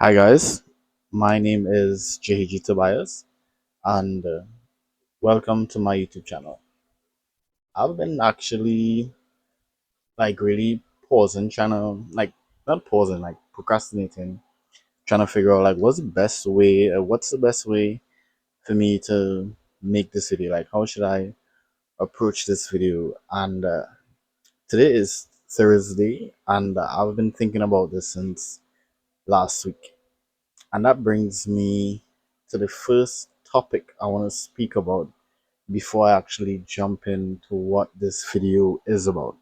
Hi guys, my name is J-Tobias and welcome to my YouTube channel. I've been actually really pausing, trying to not pausing, procrastinating, trying to figure out what's the best way for me to make this video. Like how should I approach this video? And today is Thursday and I've been thinking about this since last week. And that brings me to the first topic I want to speak about before I actually jump into what this video is about.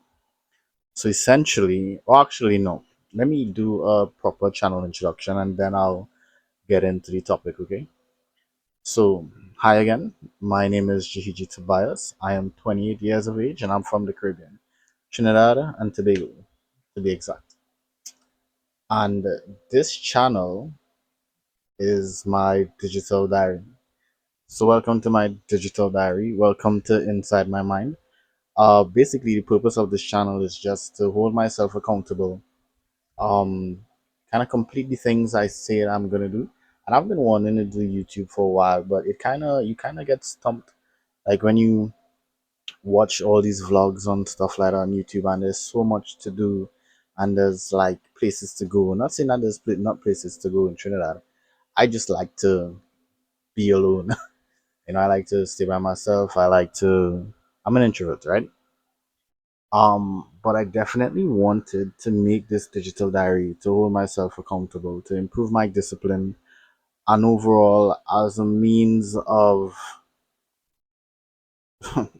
So essentially, or actually no, let me do a proper channel introduction and then I'll get into the topic, okay? So, hi again. My name is J-Tobias. I am 28 years of age and I'm from the Caribbean, Trinidad and Tobago, to be exact. And this channel is my digital diary. So welcome to my digital diary. Welcome to Inside My Mind. Basically, the purpose of this channel is just to hold myself accountable. Um, kind of complete the things I say I'm gonna do. And I've been wanting to do YouTube for a while, but you kind of get stumped. Like when you watch all these vlogs on stuff like that on YouTube, and there's so much to do, and there's like places to go. Not saying that not places to go in Trinidad. I just like to be alone. I like to stay by myself. I'm an introvert, right? But I definitely wanted to make this digital diary to hold myself accountable, to improve my discipline, and overall as a means of,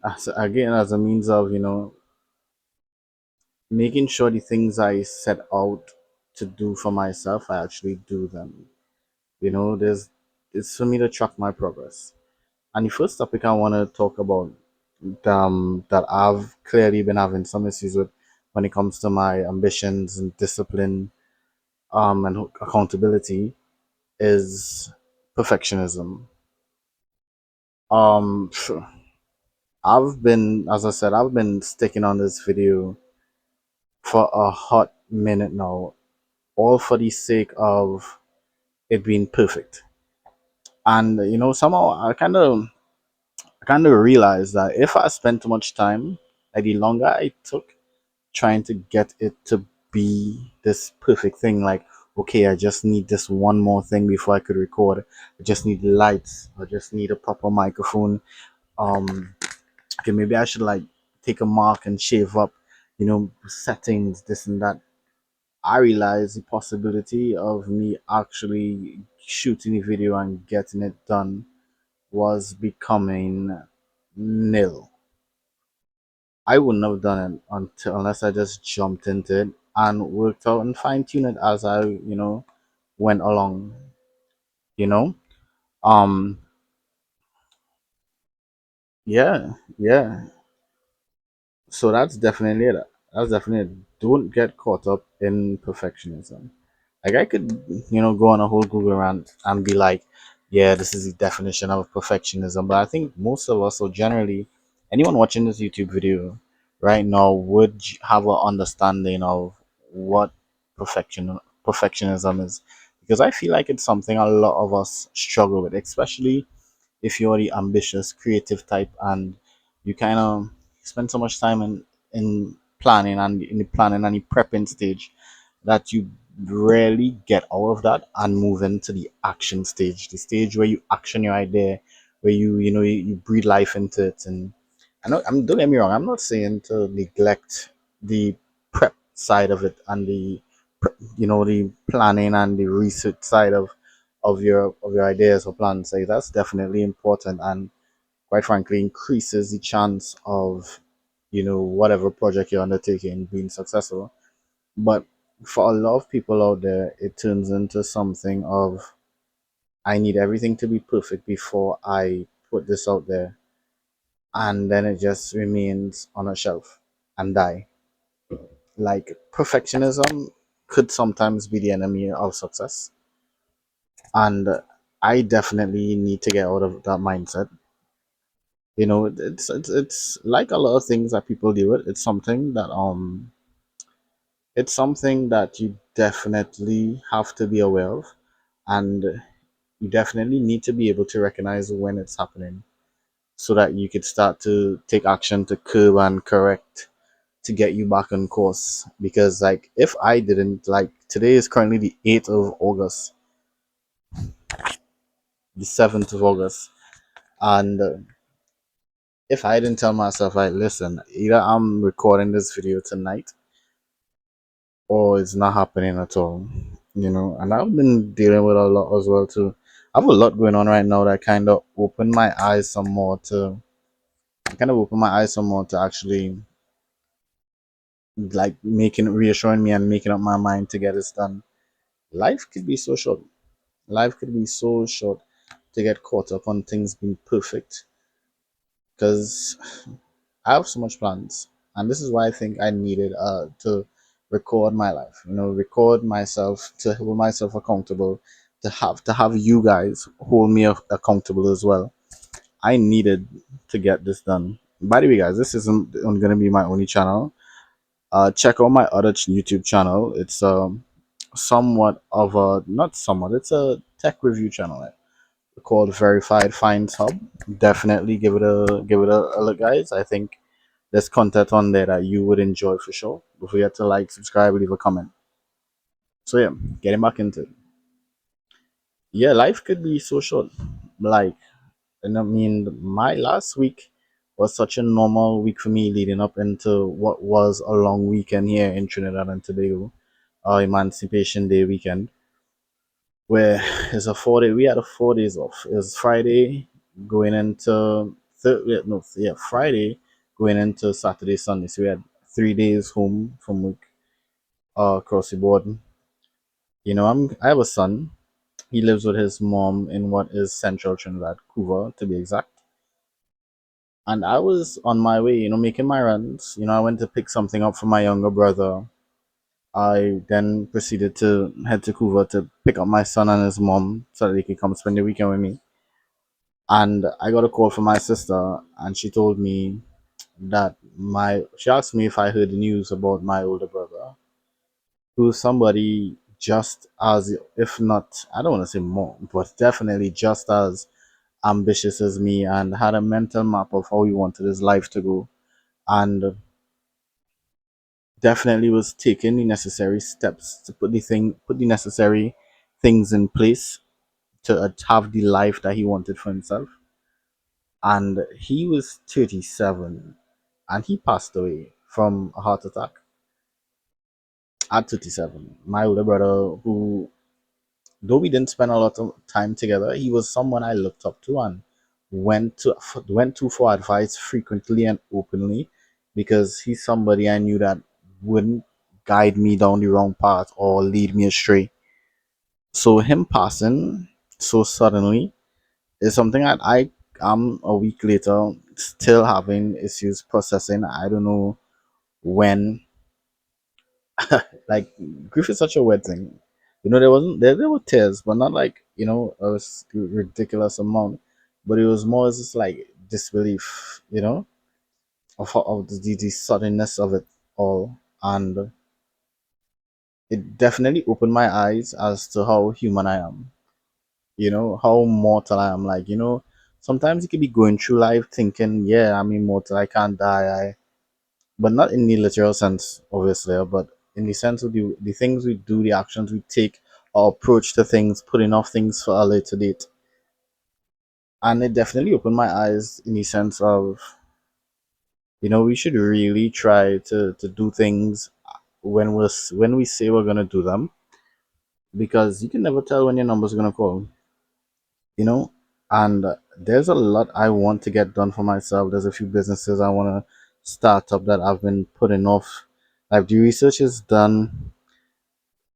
as a means of, making sure the things I set out to do for myself, I actually do them. It's for me to track my progress. And the first topic I want to talk about that I've clearly been having some issues with when it comes to my ambitions and discipline and accountability is perfectionism. Phew, as I said, I've been sticking on this video for a hot minute now, all for the sake of it being perfect. And somehow I kind of realized that if I spent too much time, like the longer I took trying to get it to be this perfect thing, like okay, I just need this one more thing before I could record. I just need lights. I just need a proper microphone. Okay, maybe I should like take a mark and shave up, settings, this and that. I realized the possibility of me actually shooting a video and getting it done was becoming nil. I wouldn't have done it unless I just jumped into it and worked out and fine tuned it as I, went along. You know, um, yeah, yeah. So that's definitely it. That's definitely it. Don't get caught up in perfectionism. Like I could, go on a whole Google rant and be like, yeah, this is the definition of perfectionism. But I think most of us, or generally anyone watching this YouTube video right now, would have an understanding of what perfectionism is, because I feel like it's something a lot of us struggle with, especially if you're the ambitious, creative type, and you kind of spend so much time in planning and in the planning and the prepping stage that you rarely get out of that and move into the action stage, the stage where you action your idea, where you breathe life into it. And don't get me wrong, I'm not saying to neglect the prep side of it and the planning and the research side of your ideas or plans. Like that's definitely important, and quite frankly increases the chance of whatever project you're undertaking being successful. But for a lot of people out there, it turns into something of, I need everything to be perfect before I put this out there, and then it just remains on a shelf and die. Like perfectionism could sometimes be the enemy of success, and I definitely need to get out of that mindset. It's like a lot of things that people deal with. It's something that you definitely have to be aware of. And you definitely need to be able to recognize when it's happening so that you could start to take action to curb and correct to get you back on course. Because like if I didn't, like today is currently the 8th of August, the 7th of August, and if I didn't tell myself, like, listen, either I'm recording this video tonight or it's not happening at all, and I've been dealing with a lot as well too. I have a lot going on right now that kind of open my eyes some more to actually like making reassuring me and making up my mind to get this done. Life could be so short. Life could be so short to get caught up on things being perfect because I have so much plans, and this is why I think I needed to record my life. Record myself to hold myself accountable, to have you guys hold me accountable as well. I needed to get this done. By the way, guys, this isn't going to be my only channel. Check out my other YouTube channel. It's somewhat of a not somewhat. It's a tech review channel called Verified Finds Hub. Definitely give it a look, guys. I think there's content on there that you would enjoy for sure. Don't forget to like, subscribe, leave a comment. So yeah, getting back into it. Yeah, life could be so short. Like, and I mean, my last week was such a normal week for me, leading up into what was a long weekend here in Trinidad and Tobago, our Emancipation Day weekend, where it's a 4 day. We had a 4 days off. It was Friday going into Friday going into Saturday, Sunday. So we had 3 days home from work across the board. I have a son. He lives with his mom in what is Central Trinidad, Couva to be exact. And I was on my way, making my runs. I went to pick something up for my younger brother. I then proceeded to head to Couva to pick up my son and his mom so that they could come spend the weekend with me. And I got a call from my sister, and she told me she asked me if I heard the news about my older brother, who's somebody just as, if not, I don't want to say more, but definitely just as ambitious as me and had a mental map of how he wanted his life to go, and definitely was taking the necessary steps to put the necessary things in place to have the life that he wanted for himself. And he was 37 and he passed away from a heart attack at 37. My older brother, who, though we didn't spend a lot of time together, he was someone I looked up to and went to for advice frequently and openly, because he's somebody I knew that wouldn't guide me down the wrong path or lead me astray. So him passing so suddenly is something that I am a week later still having issues processing. I don't know when. Like, grief is such a weird thing. There were tears, but not like ridiculous amount. But it was more just like disbelief, of the suddenness of it all, and it definitely opened my eyes as to how human I am. How mortal I am. Like, sometimes you could be going through life thinking, yeah, I'm immortal, I can't die, but not in the literal sense, obviously, but in the sense of the things we do, the actions we take, our approach to things, putting off things for a later date. And it definitely opened my eyes in the sense of, we should really try to do things when we say we're gonna do them, because you can never tell when your number's gonna call, you know. And there's a lot I want to get done for myself. There's a few businesses I want to start up that I've been putting off. Like, the research is done,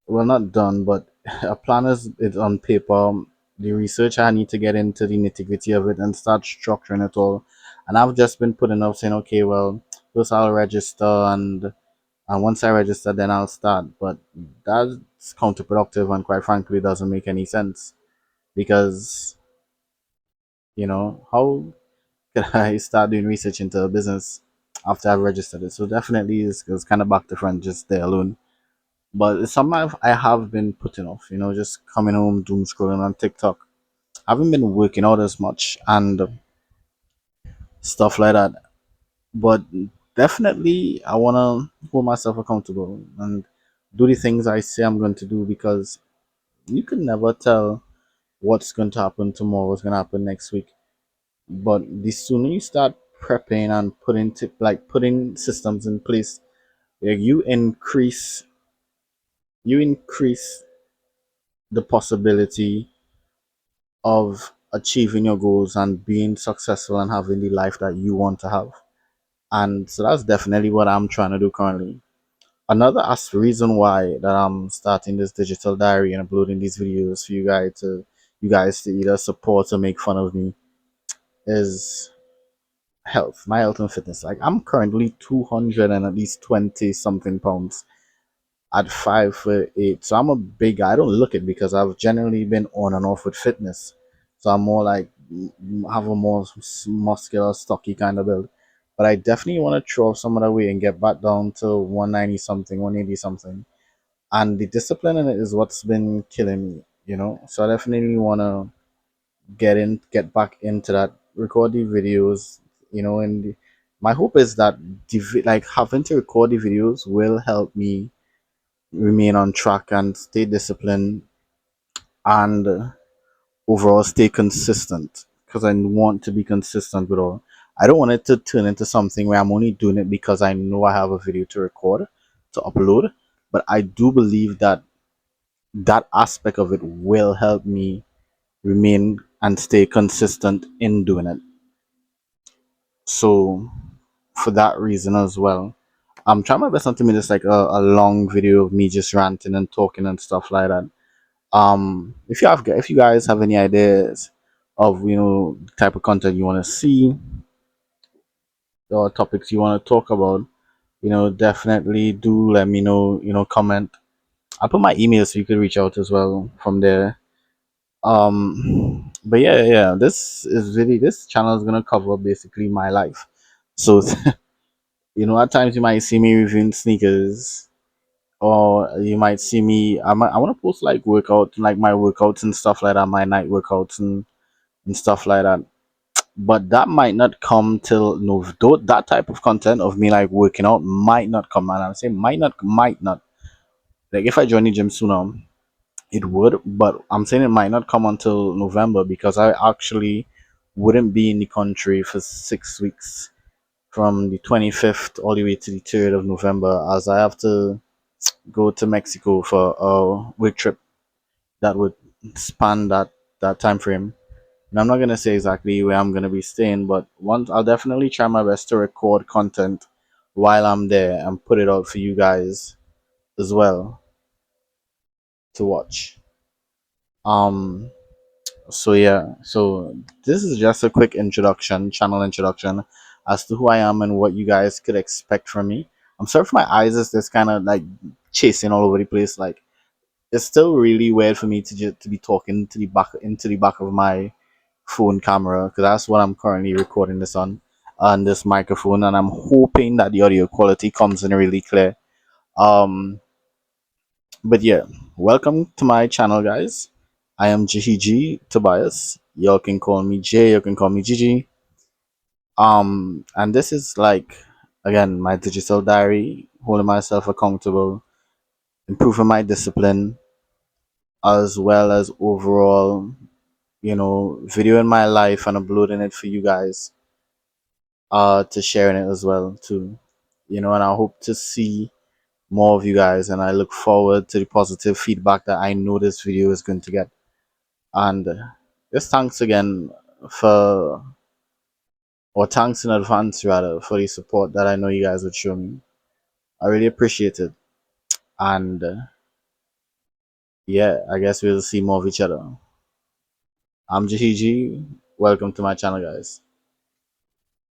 well, not done, but a plan is on paper. The research, I need to get into the nitty gritty of it and start structuring it all. And I've just been putting up saying, okay, well, first I'll register, and once I register, then I'll start. But that's counterproductive and, quite frankly, doesn't make any sense, because how can I start doing research into a business after I've registered it? So definitely it's kind of back to front just there alone. But it's something I have been putting off, just coming home, doom scrolling on TikTok. I haven't been working out as much and stuff like that. But definitely, I want to hold myself accountable and do the things I say I'm going to do, because you can never tell what's going to happen tomorrow, what's going to happen next week. But the sooner you start prepping and putting systems in place, like you increase the possibility of achieving your goals and being successful and having the life that you want to have. And so that's definitely what I'm trying to do currently. Another reason why that I'm starting this digital diary and uploading these videos for you guys to either support or make fun of me is my health and fitness. Like, I'm currently 200 and at least 20 something pounds at 5'8". So I'm a big guy. I don't look it because I've generally been on and off with fitness. So I'm more like have a more muscular, stocky kind of build. But I definitely want to throw off some of the weight and get back down to 190 something, 180 something. And the discipline in it is what's been killing me. So I definitely want to get back into that, record the videos, and my hope is that like having to record the videos will help me remain on track and stay disciplined and overall stay consistent, because I want to be consistent with all. I don't want it to turn into something where I'm only doing it because I know I have a video to record, to upload. But I do believe that that aspect of it will help me remain and stay consistent in doing it. So for that reason as well, I'm trying my best not to make this like a long video of me just ranting and talking and stuff like that. If you guys have any ideas of the type of content you want to see or topics you want to talk about, definitely do let me know. Comment. I'll put my email so you could reach out as well from there. But yeah, yeah, this channel is gonna cover basically my life. So at times you might see me reviewing sneakers, or you might see me. I want to post like like my workouts and stuff like that, my night workouts and stuff like that. But that might not come till no. That type of content of me like working out might not come, and I'm saying might not. Like, if I join the gym sooner, it would, but I'm saying it might not come until November, because I actually wouldn't be in the country for 6 weeks from the 25th all the way to the 3rd of November, as I have to go to Mexico for a work trip that would span that time frame. And I'm not gonna say exactly where I'm gonna be staying, but once I'll definitely try my best to record content while I'm there and put it out for you guys as well to watch. Um so yeah, so this is just a quick channel introduction as to who I am and what you guys could expect from me. I'm sorry for my eyes is this kind of like chasing all over the place. Like, it's still really weird for me to be talking to the back into the back of my phone camera, because that's what I'm currently recording this on this microphone, and I'm hoping that the audio quality comes in really clear. Um, but yeah, welcome to my channel, guys. I am J-Tobias. Y'all can call me J. You can call me Gigi. And this is like, again, my digital diary, holding myself accountable, improving my discipline, as well as overall, videoing my life and uploading it for you guys, to sharing it as well too. And I hope to see more of you guys, and I look forward to the positive feedback that I know this video is going to get. And just thanks again for, or thanks in advance rather, for the support that I know you guys would show me. I really appreciate it. And yeah, I guess we'll see more of each other. I'm Jahiji. Welcome to my channel, guys.